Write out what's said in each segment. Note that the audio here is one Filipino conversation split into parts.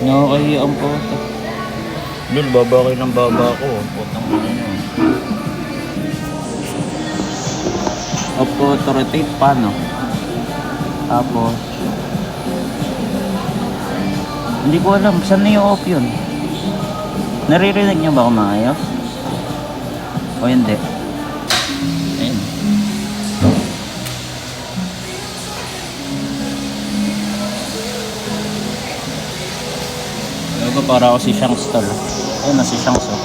Nakakahiya ang puta. Lul, baba kayo ng baba ko. Putang ina nyo. Off-road rotate paano? Tapos hindi ko alam saan na yung off yun. Naririnig nyo ba kung maayos? O hindi? Ayun. Ayaw ko para ako si Shanks tol. Ayun na si Shanks oh.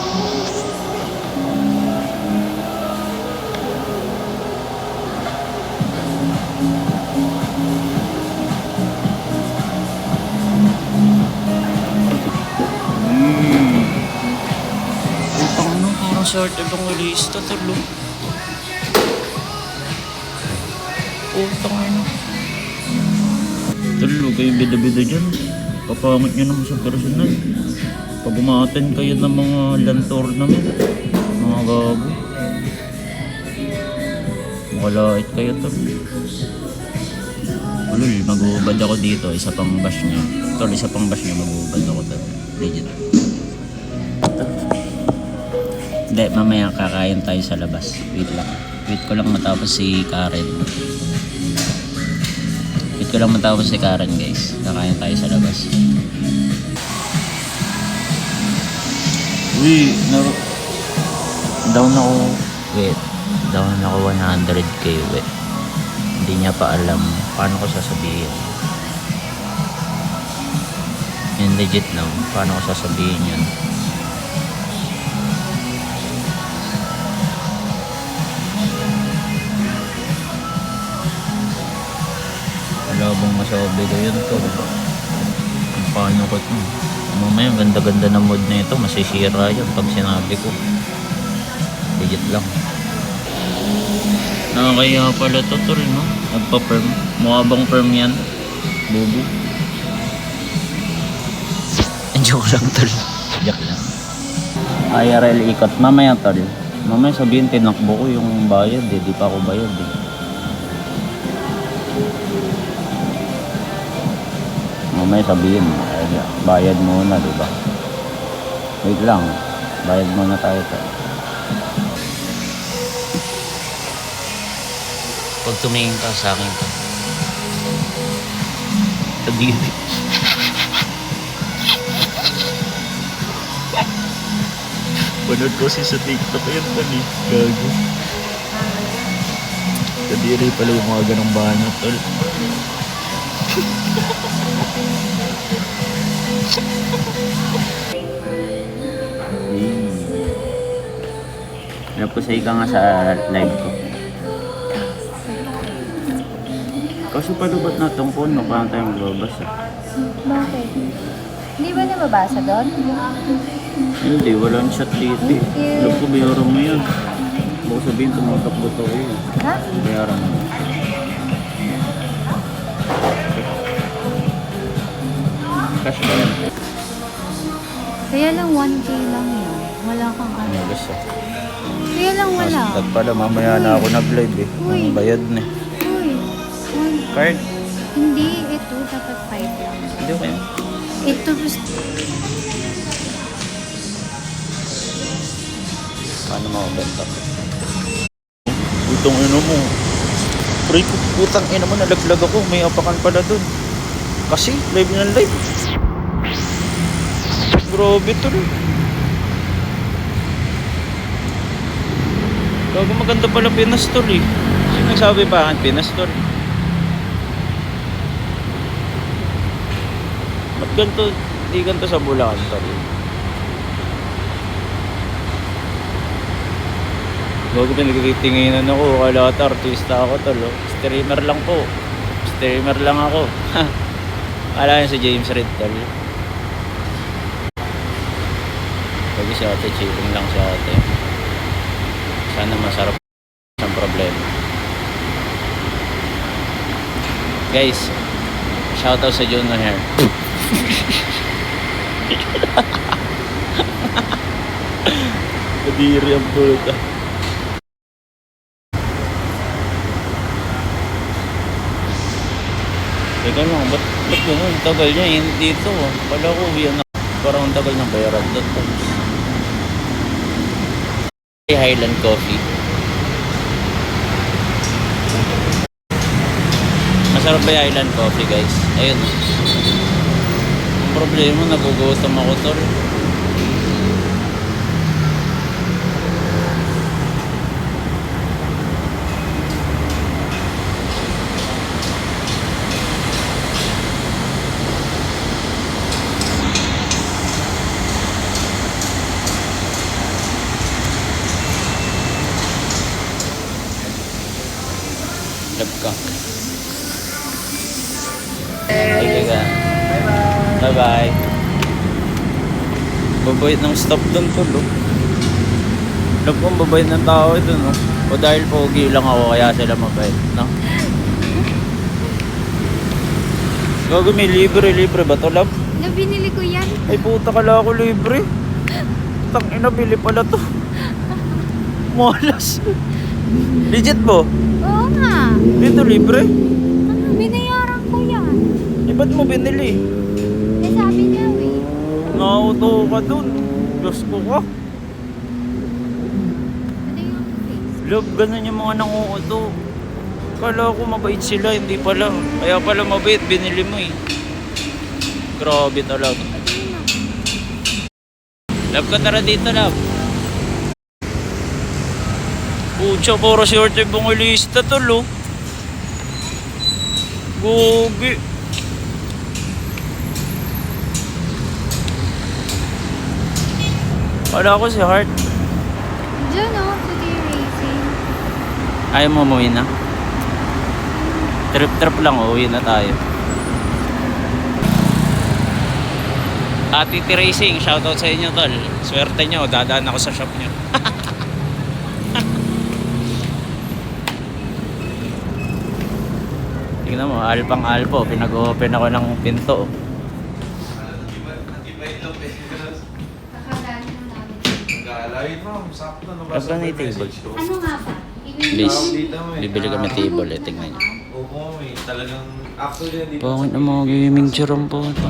Short evangelista talo. Putang ina. Talo kayo bida-bida dyan. Papangit nyo naman sa personal. Pag umaten kayo ng mga land tournament, mga gago. Makalait kayo talo. Ulul, mag-uubad ako dito. Isa pang bash nyo. Tol, isa pang bash nyo mag-uubad ako talo. Legit. Hindi, mamaya kakain tayo sa labas. Wait lang. Wait ko lang matapos si Karen. Wait ko lang matapos si Karen guys. Kakain tayo sa labas. Uy, down ako. Wait. Down ako 100k. Wait. Hindi niya pa alam paano ko sasabihin. Yun legit lang. Paano ko sasabihin yun. Wala bang masabi ko yun to. Paano ko ito? Mamaya ganda-ganda na mood na ito. Masisira yun pag sinabi ko. Legit lang. Nakakaya pala to tol no? Nagpa-firm. Mukha bang firm yan? Bubu. Joke lang tol. Joke lang. IRL ikot. Mamaya tol. Mamaya sabihin tinakbo ko yung bayad eh. Di pa ako bayad eh. Mamaya sabihin, bayad muna, diba? Wait lang, bayad muna tayo to. Pag tumingin ka sa akin to, kadiri. Panood ko si sa TikTok yun tali, gago. Kadiri pala yung mga ganong banat tol. Napusay ka nga sa live ko. Kaso palubat na itong phone, no? Paano tayo maglabas eh? Bakit? Hindi ba nababasa doon? Hindi, walang shot dito eh. Alam ko, bayaran mo yan. Baka sabihin, tumatakbo to eh. Ha? Bayaran mo. Cash ba yan? Kaya lang 1K lang yun. Wala kang ano. Ano gusto? Kaya lang wala. Mas pala, mamaya na ako nag-live eh. Uy. Ang bayad na eh. Uy. Card? Hindi. Ito. Dapat 5 lang. Hindi okay. Ito. Paano makabenta? Putang ina mo. Pre, putang ina mo, nalaglag ako. May apakan pala dun. Kasi, live na live. Grabe to rin. Gago maganda pala Pinastore eh. Sino nagsabi pa akin Pinastore? Ba't ganito, di ganito sa Bulacan to rin? Gago pinagtitinginan ako, kala ata artista ako tol. Streamer lang po. Streamer lang ako. Kala niya si James Reid tol. Pag si ate, chilling lang si ate. Sana masarap ang problema. Guys, shoutout sa John Maher. Kadiri ang puta. Teka lang, ba't ganun? Tagal niya, yun dito. Pala ko, yan na. Parang ang tagal ng bayaran doon. Highland Coffee. Masarap ba yung Highland Coffee, guys? Ayun. Ang problema, nagugutom ako, tol. Love ka. Sige ka. Bye-bye. Babayit ng stop doon, tol. Love kong babayit ng tao ito, no? O dahil pogi lang ako, kaya sila mabait, no? Gago, may libre ba to, love? Na binili ko yan. Ay puta, kala ko libre. Tangina, bili pala to. Malas. Legit po? Oo nga. Dito libre? Ano, binayaran ko yan. Eh, ba't mo binili? Eh, sabi niya, eh. Nauto ka dun. Diyos ko ka. Ano yung face? Love, ganun yung mga nanguuto. Kala ko mabait sila, hindi pala. Kaya pala mabait, binili mo eh. Grabe talaga. Ano yun? Love ka, tara dito, love. Pucha, puro short yung bungilista tol, oh. Gogi. Kala ko si Heart. Diyan, oh, today racing. Ayaw mo umuwi na? Trip lang, uwi na tayo. Titi Racing, shoutout sa inyo, tol. Swerte nyo, dadaan ako sa shop nyo. Tingnan mo, alpang alpo, pinag-open ako ng pinto. Kakadaan mo namin. Galayin mo, sakto na Ano ba na yung table? Ano nga ba? Bis, bibili kami table, eh, tingnan nyo. Oo, may talagang actually hindi Pangit ang mga gaming chair ang po ito.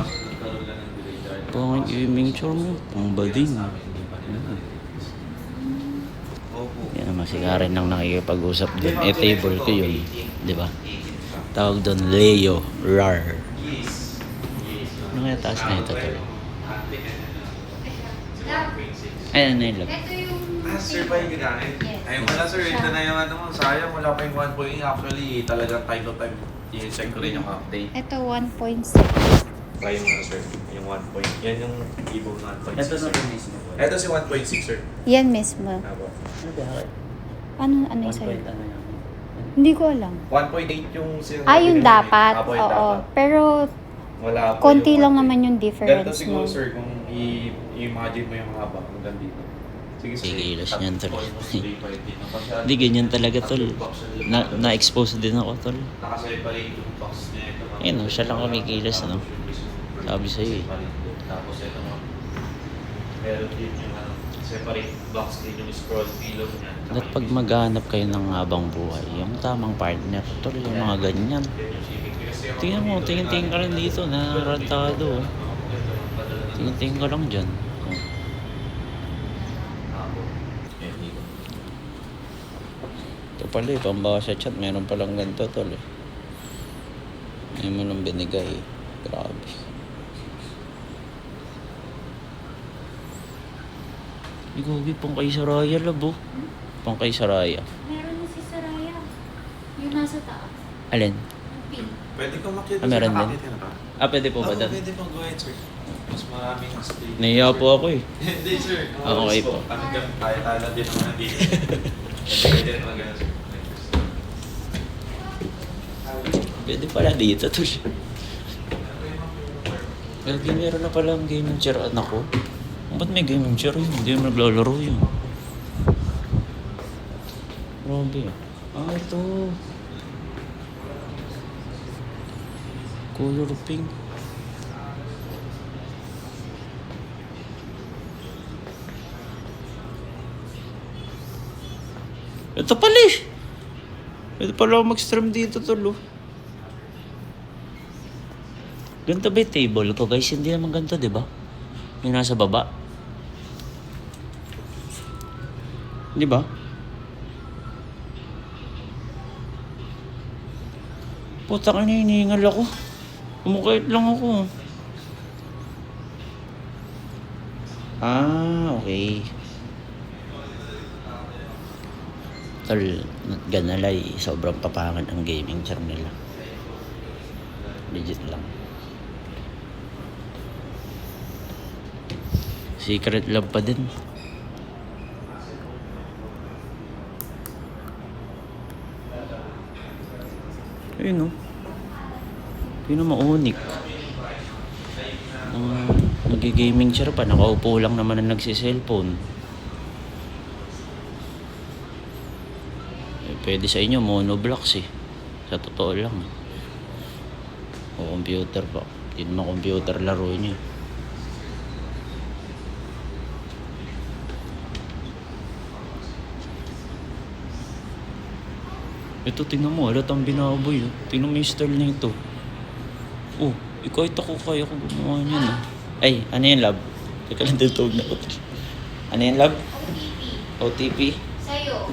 Pangit gaming chair mo, pang bading. Opo. Yan, masikarin lang nakikipag-usap doon. Eh, table ko yun, di ba? Tawag doon, Leo Rar. Ano kaya taas na ito? Ayan na yung lab. Ito yung... Sir pa yung ginamit? Yes. Ayun pala sir, ito na yung ano mo, sayang wala pa yung 1.8. Actually, talagang time to time. I-check ko rin yung update. Ito 1.6. Kaya mo na sir, yung 1 point. Yan yung Evo 1.6. Ito na sir. po mismo. Ito si 1.6 sir. Yan mismo. Apo. Ano ba? Ano yung One sa'yo? point ano yan? Hindi ko alam. 1.8 yung sinabi Ah, yung nila, dapat. Apo, yung Oo. dapat. Pero, Wala po konti yung lang 1.8. naman yung Ganito difference, siguro no? sir, kung i-imagine mo yung haba hanggang dito. Sige sir. Kikilos niyan, tol. Almost 3.8 na pa siya. Hindi, ganyan talaga, tol. Na-expose din ako, tol. Nakaseparate yung box niya ito. Ayun, siya lang kumikilos, ano? Sabi sa'yo, eh. Tapos ito mo. Meron din yung separate box din yung scroll below niya. At pag maghanap kayo ng habang buhay, yung tamang partner, tol, yung mga ganyan. Tingnan mo, tingin-tingin ka rin dito, narantado. Tingin-tingin ka lang dyan. Ito pala eh, pambawa sa chat, meron palang ganito, tol eh. Ngayon mo nang binigay, grabe. Igugi, pang kay Saraya, labo. Pang kay Saraya. Meron na si Saraya. Yung nasa taas. Alin? Pink. Pwede kang makita Ah, meron din? nakakita na ba? Ah, pwede po ba doon? Pwede pang go ahead sir. Mas maraming stay. Nahiya po ako eh. Hindi sir. Ah, okay po. Hanggang tayo din naman nandito. Pwede naman ganun sir. Pwede pala dito to siya. Lagi meron na pala ang gaming chair, anak ko. Ba't may gaming chair yun? Hindi mo naglalaro yun. Grabe. Ah, ito. Color pink. Ito pala eh. Pwede pala ako mag-stream dito, tol. Oh. Ganito ba yung table ko guys? Hindi naman ganito, di ba? Yung nasa baba. Di ba? Puta ka na, hinihingal ako. Kumukait lang ako. Ah, okay. Tol, not gonna lie, sobrang papangan ang gaming chair nila. Legit lang. Secret love pa din. Ayun o. Yun ang maunik. Nag-gaming chair pa. Nakaupo lang naman ang nagsiselfone. Pwede sa inyo, monoblocks eh. Sa totoo lang. O computer pa. Hindi naman computer laro nyo. Ito, tingnan mo. Halatang binaboy. Oh. Tingnan mo yung style na ito. Oh, kahit ako kaya ko gumawa niyan. Ah. Ay, ano yan, love? Teka lang, tutog na ako. Ano yan, love? OTP? Sa'yo.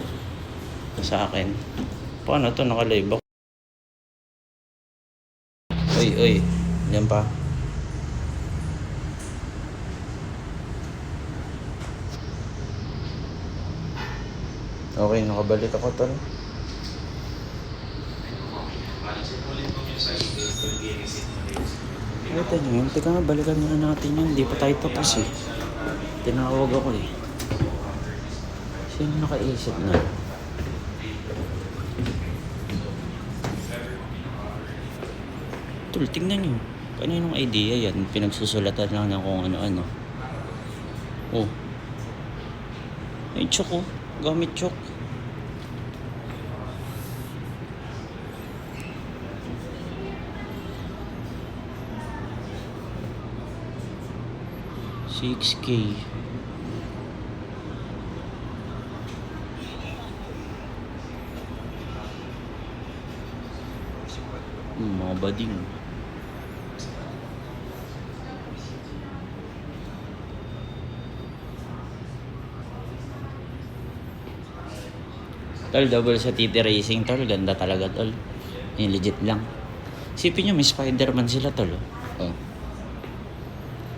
Sa akin. Paano to? Naka-live ako. Oy. Diyan pa. Okay, nakabalik ako tol. Ito yun. Teka nga, balikan muna natin yun. Hindi pa tayo tapos eh. Tinawag ako eh. Sino nakaisip na? Tol, tingnan nyo. Kaninong idea yan? Pinagsusulatan lang ng kung ano-ano. Oh. Ay, chok oh. Gamit chok. $6K. Mga bading. Tol, double sa TT Racing tol. Ganda talaga tol. Yung legit lang. Isipin nyo, may Spider-Man sila tol. Oh.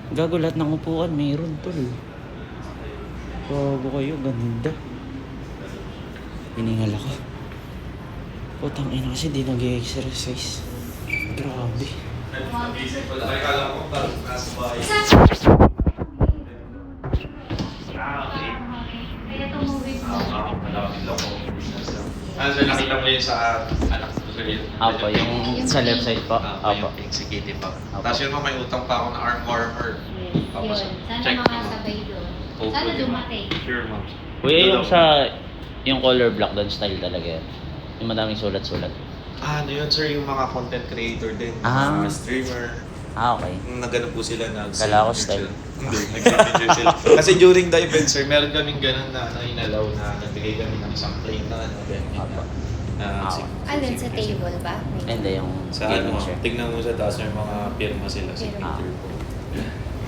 Gago, lahat ng upuan mayroon tol. Gago kayo, ganda. Hiningal ako. Putang ina kasi di nag-exercise. Grabe. Kaya tumugin mo. Ano sir, nakita mo yun sa anak ko sir yun? Apo, yung sa left side po. Apo. Yung executive pa. Apo. Tapos yun mo, may utang pa ako na arm warmer. Tapos, Yun. Sana check mo. makasabay doon. Sana dumating. Sure ma'am. Kuya, yung sa yung color block doon style talaga yan. Yung madaming sulat-sulat. Ano yun sir, yung mga content creator din. Ah. Mga streamer. Ah, okay. Nagano po sila Kala ko style. Hindi, nag-video sila. Kasi during the event sir, meron kaming ganun na inalaw na nagbigay kami ng isang plane na ano. Apo. Alin sa table ba? Hindi, yung Sa gaming ano, chair. tignan mo sa taas yung mga pirma sila sa Pirma. Twitter po.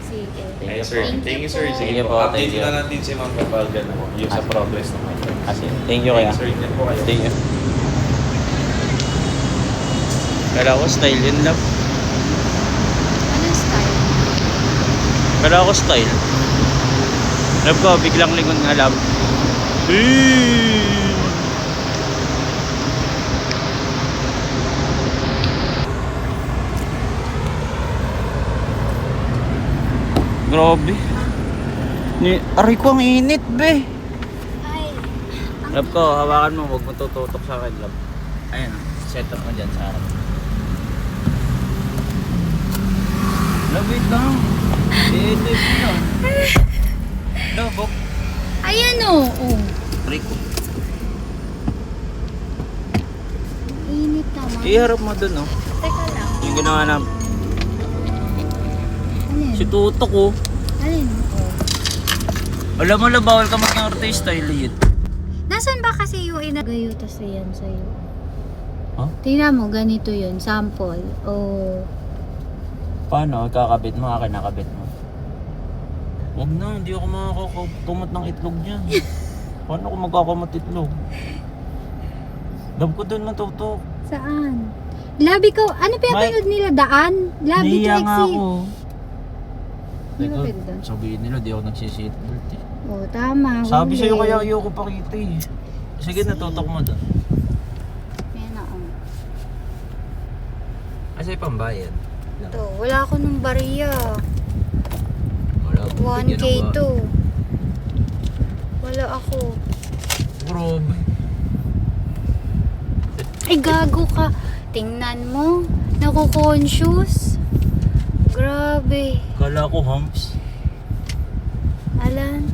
Sige. Ay sir, thank you sir. po. Sige po, thank Update you. na natin si Ma'am kapag ano, yung sa progress naman. Kasi, thank you kaya. Sir, ingat po kayo. Thank you. Kala ko style yun love. Anong style? Kala ko style. Love ko, biglang lingon nga love. Grabe. Aray ko ang init be. Ay. Love ko, hawakan mo, huwag mo tututok sa akin love. Ayan, set up mo dyan sa harap. Love, wait lang. I-edit mo yun. Love, oh. Ayan o. Oh. Rico. Init naman. Iharap mo dun, oh. Teka lang. Yung ginawa na Alin? si Tutok, oh. Alin? Oh. Alam mo na, bawal ka mag-artista, yun. Nasaan ba kasi yung inagayo tas yan sa'yo? Huh? Tingnan mo, ganito yun. Sample. Oh. Paano? Kakabit mo? Akin nakabit mo. Huwag na, hindi ako makakakumot ng itlog niyan. Paano ako magkakamot itlog? Love ko doon matutok. Saan? Labi ko, ano pinapanood nila? Daan? Labi to Nahiya nga exit. ako. Di ba Ikaw, pwede? sabihin nila, di ako nagsiseatbelt eh. Oo, tama. Sabi huli. sa'yo kaya ayoko pakita eh. Sige, natutok mo doon. Yan na, oh. Kasi pambayad. Ito, wala ako nung bariya. Wala akong 1K bigyan ng to. Wala ako. Grabe. Ay, gago ka. Tingnan mo. Naku-conscious. Grabe. Kala ko humps. Alan.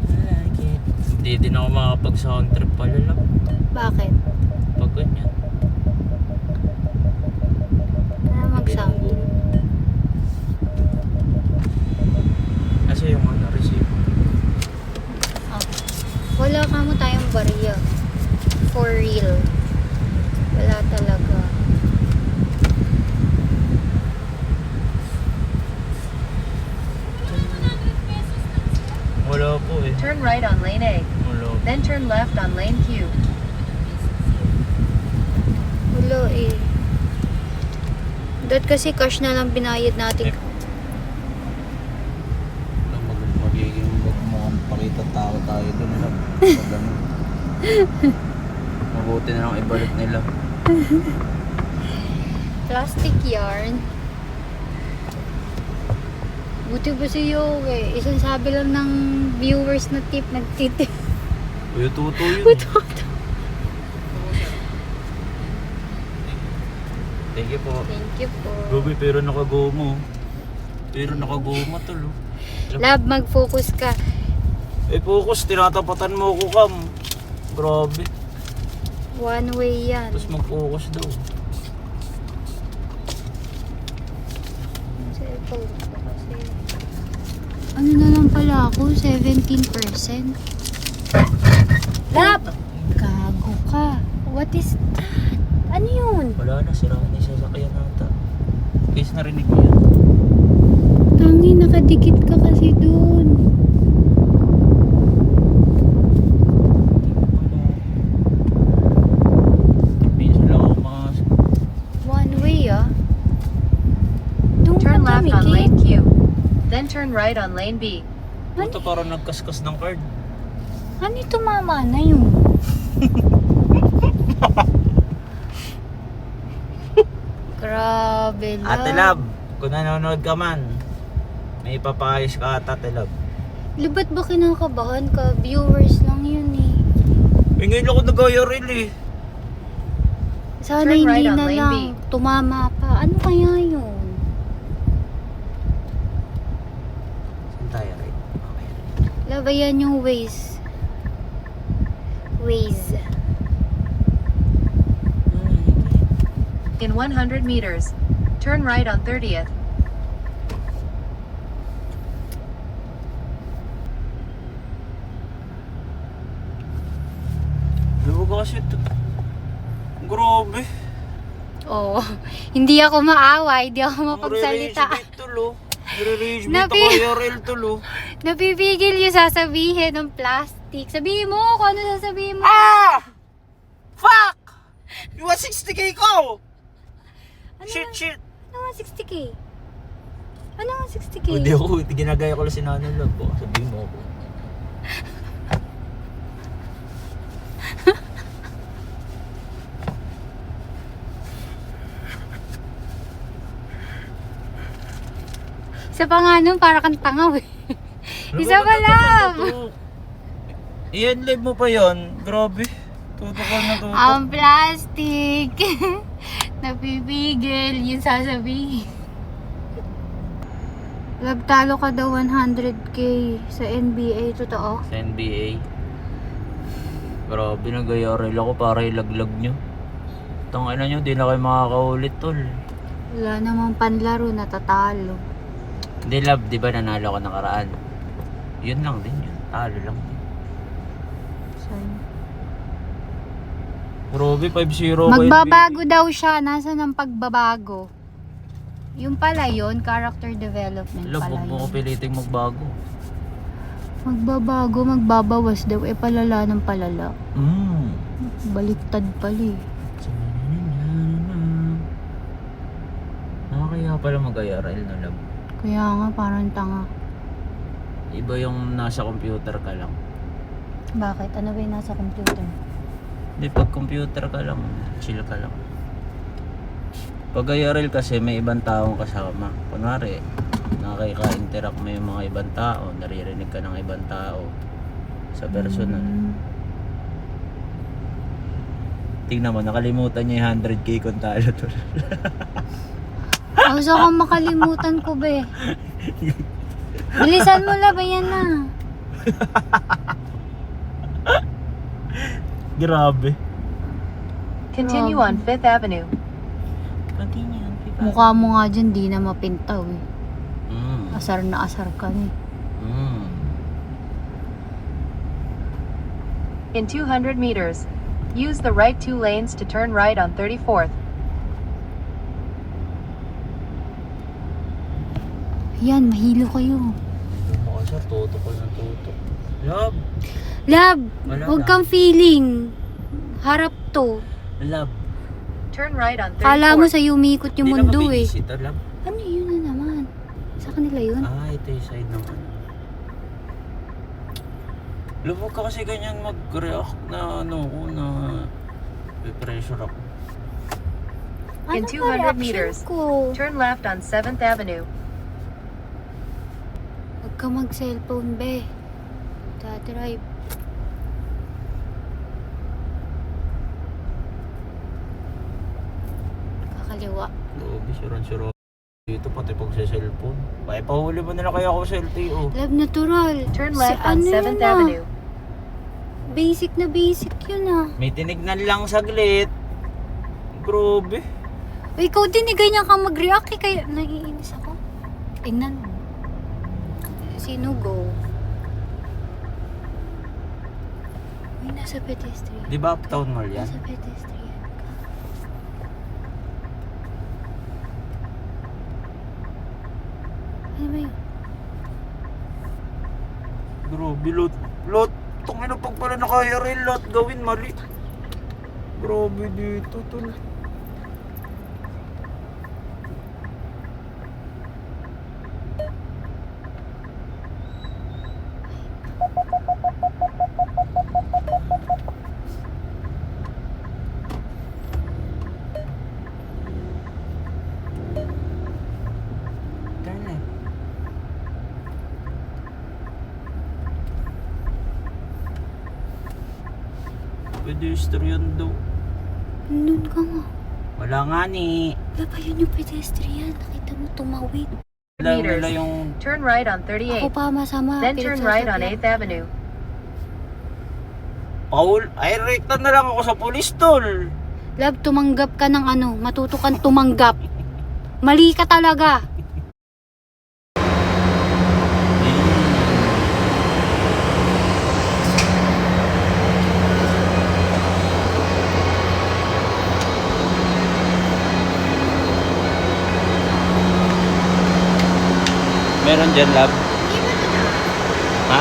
I like it. Hindi din ako makapag-sound trip pala lang. Bakit? Pag ganyan. Ano mag-sound? Kasi yung ano, receive. Ah. Wala ka mo tayong bariya. For real. Wala talaga. Wala po eh. Turn right on lane A, Wala. then turn left on lane Q. Wala eh. Dahil kasi cash na lang binayad natin. Magiging mukhang pakita tao tayo dun lang. Mabuti na lang ibalik nila. Plastic yarn. Buti ba si Yoke? Isang sabi lang ng viewers na tip, nagtitip. Uy, tuto yun. Thank you po. Thank you po. Gabi, pero nakagomo. Pero nakagomo tol. Oh. Lab, mag-focus ka. Eh, focus. Tinatapatan mo ako, Kam. Grabe. One way yan. Tapos mag-focus daw. Cellphone ko kasi. Ano na lang pala ako? 17%. Lab! Gago ka. What is that? Ano yun? Wala na, sira na yung sasakyan nata. Guys, narinig mo yan. Tangi, nakadikit ka kasi dun. Minsan lang ako mga... One way ah. Doon Turn ka left on tumikit. lane Q, then turn right on lane B. Ito parang nagkaskas ng card. Ano tumama na yun? Grabe lang. Ate Lab, kung nanonood ka man, may ipapayos ka ata, Ate Lab. Ba't ba kinakabahan ka? Viewers lang yun eh. Eh, ngayon ako nag-IRL eh. Sana Turn hindi right on na lane lang. B. Tumama pa. Ano kaya yun? Saan tayo, right? Okay. Labayan yung Waze. Waze. In 100 meters, turn right on 30th. Diba kasi ito? Grabe. Oo. Hindi ako maawa. Hindi ako mapagsalita. Nire-rage tulo. Nire-rage bait Napi- ako IRL tulo. Napipigil yung sasabihin ng plastic. Sabihin mo kung ano sasabihin mo. Ah! Fuck! Yung 60k ko! Ano Shit, nga- shit! Ano nga 60k? Ano nga 60k? Hindi ako, ginagaya ko lang si Nanay Love. Baka sabihin mo ako. Isa pa nga nun, para kang tangaw eh. Isa pa lang! Iyan live mo pa yon. Grabe. Tutok na tutok. Ang plastic. Napipigil yung sasabihin. Lagtalo ka daw 100k sa NBA. Totoo? Sa NBA. Grabe, nag-IRL ako para ilaglag nyo. Tangina nyo, di na kayo makakaulit tol. Wala namang panlaro, natatalo. Hindi love, di ba nanalo ko nakaraan? Yun lang din yun. Talo lang din. So, Grabe, 5-0 Magbabago daw siya. Nasaan ang pagbabago? Yung pala yun, character development Love, pala huwag mo ko yun. piliting magbago. Magbabago, magbabawas daw. Eh, palala ng palala. Baliktad pala eh. Nakakaya pala mag-IRL na love. Kaya nga, parang tanga. Iba yung nasa computer ka lang. Bakit? Ano ba yung nasa computer? Hindi, pag computer ka lang, chill ka lang. Pag IRL kasi may ibang taong kasama. Kunwari, nakaka-interact mo yung mga ibang tao, naririnig ka ng ibang tao sa personal. Tingnan mo, nakalimutan niya yung 100k kung talo to. Gusto kong makalimutan ko ba eh. Bilisan mo lang, yan na. Grabe. Continue on 5th Avenue. Continue. Mukha mo nga dyan, di na mapintaw eh. Mm. Asar na asar ka eh. Mm. In 200 meters, use the right 2 lanes to turn right on 34th. Yan, mahilo kayo. Makasar, tutok ko ng tutok. Love. Lab, Wala huwag na. kang feeling. Harap to. Love. Turn right on Kala mo 34th. sa umikot yung Di mundo na eh. mabibisita, love. Ano yun na naman? Sa kanila yun? Ah, ito yung side ng ano. Love, huwag ka kasi ganyan mag-react na ano ko na pressure ako. In Ano 200 ba reaction meters. ko? Turn left on 7th Avenue. Huwag ka mag-cellphone, be. Drive. Kakaliwa. Grabe, suran-suran dito pati pag sa cellphone. Ay, pahuli mo na lang kaya ako sa LTO. Love natural. Turn Si left on ano 7th yun ah? Avenue. Basic na basic yun ah. May tinignan lang saglit. Grabe. O, ikaw din eh, ganyan ka mag-react eh, kaya naiinis ako. Tingnan mo. Sino go? Uy, nasa pedestrian. Di ba uptown mall yan? Nasa pedestrian ka. Ano ba yun? Grabe, lot. Tungin na pag pala naka-IRL, lot gawin mali. Grabe dito, tol. Turn left. Pedestrian daw. Nandun ka nga. Wala nga ni. Wala pa yun yung pedestrian. Nakita mo tumawid. Wala Meters. nila yung... Turn right on Ako 38th. pa masama. Then turn right on pinagsasabihan. 8th Avenue. Paul, ay rekta na lang ako sa pulis, tol. Love, tumanggap ka ng ano. Matuto kang tumanggap. Mali ka talaga. Meron dyan, lab? Ha?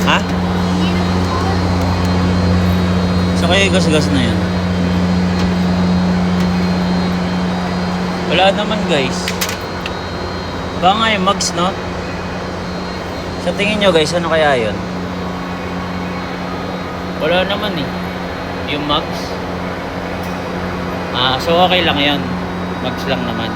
Ha? So kaya gas-gas na yan? Wala naman, guys. Baka nga yung mugs, no? Sa tingin nyo, guys, ano kaya yun? Wala naman eh. Yung mugs. Ah, so okay lang yan. Mugs lang naman.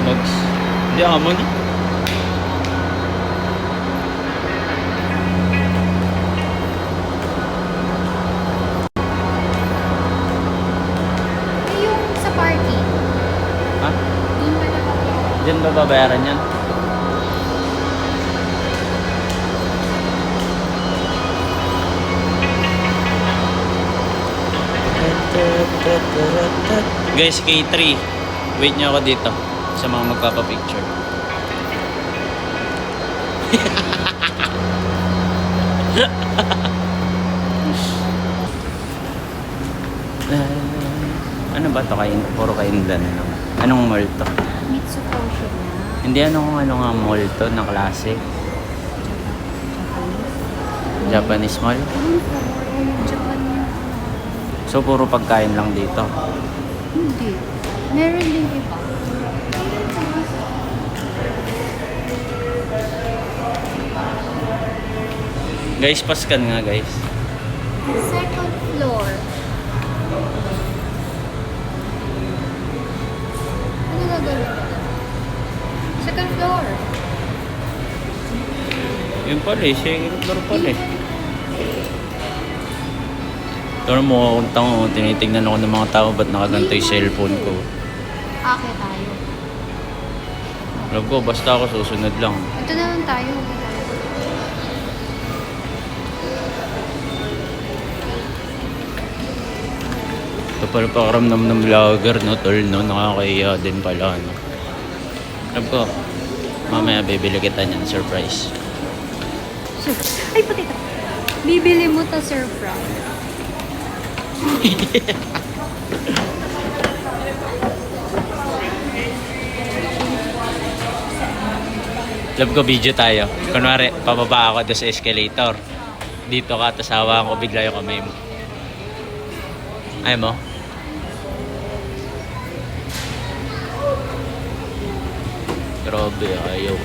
Mugs. Hindi amo na. Yung sa party. Ha? Doon ba na Diyan ba babayaran yan? Guys, K3. Wait nyo ako dito. sa mga magpapapicture. Ano ba to? Puro kainlan. Anong mall to? Mitsukoshi na. Hindi, ano nga mall to na klase? Japanese mall? Japan yung So, puro pagkain lang dito. Hindi. Meron din iba. Guys, paskan nga guys. Second floor. Ano gagawin ko? Second floor. Yun pala eh, second floor pala eh. Ito mo akong tango, tinitignan ako ng mga tao ba't nakaganto yung cellphone ko. Ake tayo. Alam ko, basta ako susunod lang. Ito naman tayo. Ito pala pakaramdam ng vlogger, no, tol, no? Nakakaiya din pala, no? Alam ko, mamaya bibili kita niyan, surprise. Ay, pati ito. Bibili mo ta surprise. Alam ko, video tayo. Kunwari, pababa ako doon sa escalator. Dito ka, tapos hawakan ko bigla yung kamay mo. Ayaw mo? Grabe, ayaw.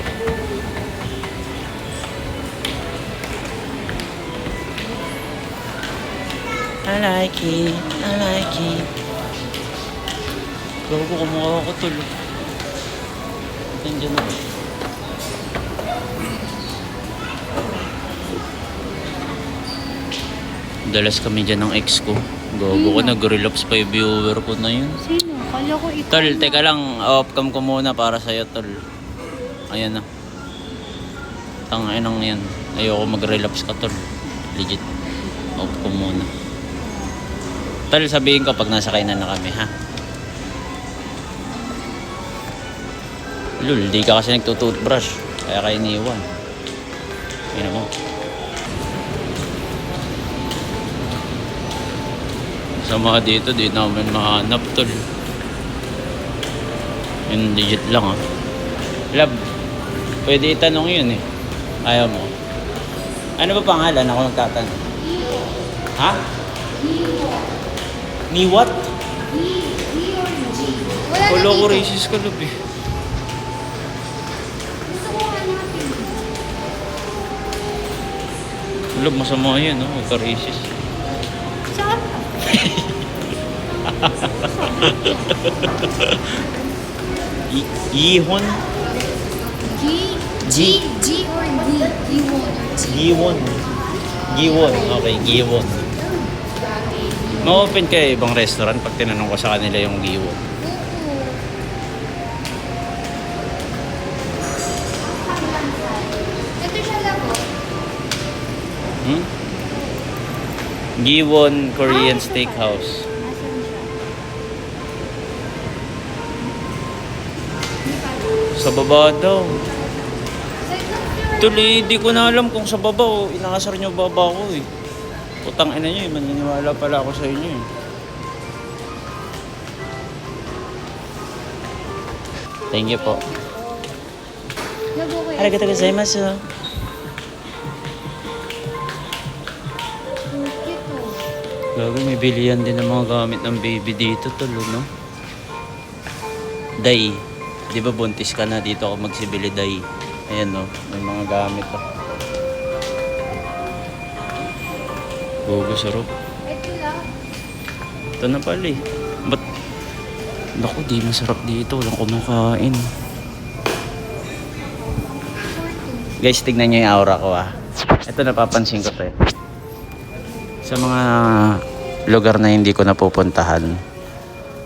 I like it, I like it. Gawa ko kumukha ko tol. Nandiyan na. Dalas kami dyan ng ex ko. Gago ko, nag-relapse pa yung viewer ko na yun. Sino? Kala ko ikaw. Tol, teka lang, off-cam ko muna para sa'yo, tol. Ayan na. Tangainang yan. Ayoko mag-relapse ka, tol. Legit. Off ko muna. Tol, sabihin ko pag nasa kainan na kami, ha? Lul, di ka kasi nagtutoothbrush. Kaya ka iniwan. Yun mo. Sa mga dito, di namin mahanap, tol. Yung legit lang, ha? Lab, pwede itanong yun, eh. Ayaw mo. Ano ba pangalan? Ako nagtatanong. Ha? Ni what? Wala na Wala ko dito. racist ka, lab, eh. Gusto ko hanapin. Lab, masama yan, no? Huwag ka racist. Saan? Ihon? G or D? Giwon or G? Giwon. Giwon. Okay, Giwon. Ma-open kayo ibang restaurant pag tinanong ko sa kanila yung Giwon. Oo. Ito siya lang oh. Hmm? Giwon Korean Steakhouse. Nasaan siya? Sa baba daw. Second floor. Tuloy, di ko na alam kung sa baba o inaasar nyo baba ko eh. Putang ina nyo eh, maniniwala pala ako sa inyo eh. Thank you po. Nag-okay. Arigatou gozaimasu. Cute oh. Gago, may bilihan din ng mga gamit ng baby dito, tol, no? Day. Di ba buntis ka na dito ako magsibili, day? Ayan, no? May mga gamit, oh. Gogo, sarap. Ito lang. Ito na pala, eh. Ba't? Naku, di masarap dito. Walang kumakain. Guys, tignan nyo yung aura ko, ah. Ito, napapansin ko to, eh. Sa mga lugar na hindi ko napupuntahan,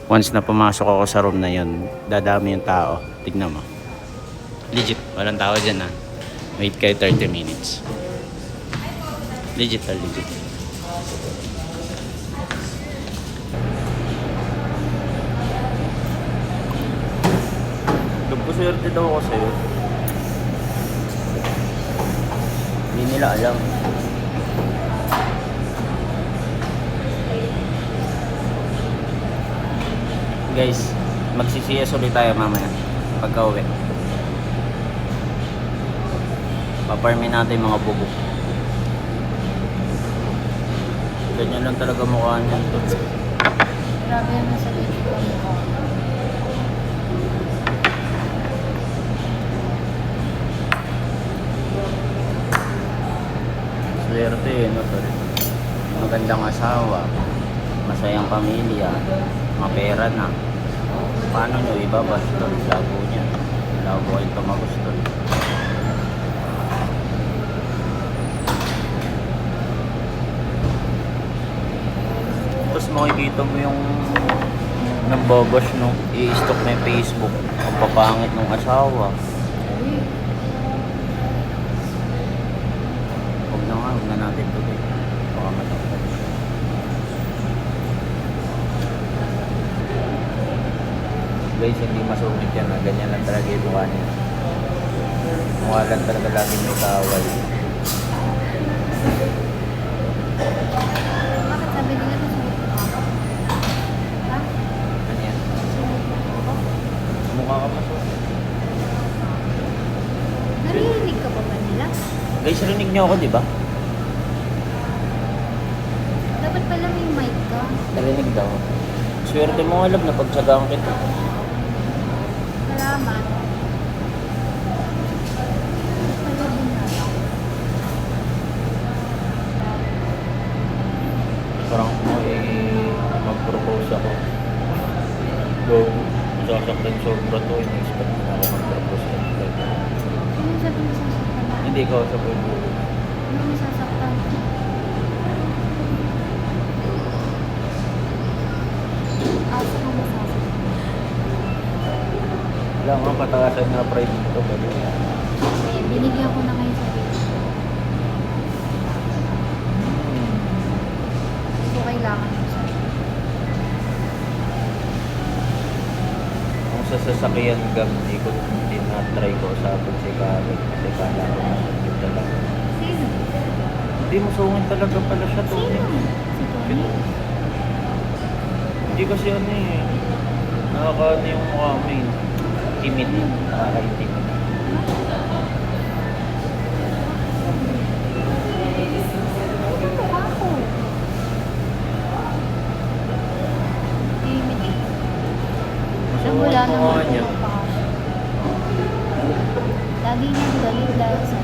once na pumasok ako sa room na yun, dadami yung tao. Tignan mo. Legit, walang tao dyan, ha. Wait kayo 30 minutes. Legit, legit. Nagpuswerte daw ako sa'yo. Hindi nila alam. Guys, magsisiyas ulit tayo mamaya pagka uwi. Paparmin natin yung mga bubok. Ganyan lang talaga mukha niyan. Grabe yung nasa dito ko mukha. Swerte no, tol. Magandang asawa, masayang pamilya, mapera na. Paano nyo ibabas tol? Labo niya. Labo kayo tumagos tol. Tapos makikita mo yung nambabash no, i-stock na yung Facebook. Ang papangit ng asawa. Huwag na natin tuloy. Baka matakot. Guys, hindi masungit yan. Ganyan lang talaga yung mukha niya. Mukha lang talaga lagi may kawal. Bakit sabi nila masungit ako? Ha? Ano yan? Masungit ako? Mukha ka masungit. Narinig ka pa ba nila? Guys, rinig niyo ako, di ba? Dapat pala may mic ka. Narinig daw. Swerte mo alam na pagsagaan kita. Salamat. Pala din na lang. Parang mo mag-propose ako. Go. Sasaktan sobra to. In-expect na ako mag-propose. Ano sabi mo sasaktan na? Hindi ko sa buo. Ano mo sasaktan? Asa ka masasaktan? Wala nga patakasan na pride dito. Eh, binigyan ko na ngayon sa video. Hindi ko kailangan mo siya. Kung sa sasakyan gam, hindi na-try ko usapin si Karen. Kasi kala ko na talaga. Sino? Hindi mo sungin talaga pala siya to. Sino? Si Tony? Hindi kasi ano eh. Nakakaano yung mukha mo eh. Timid eh. Nakaka-timid. Ano mukha ko? Timid eh. Alam mo, wala Masungin naman mukha niya. ako pa. Lagi niyang galit dahil sa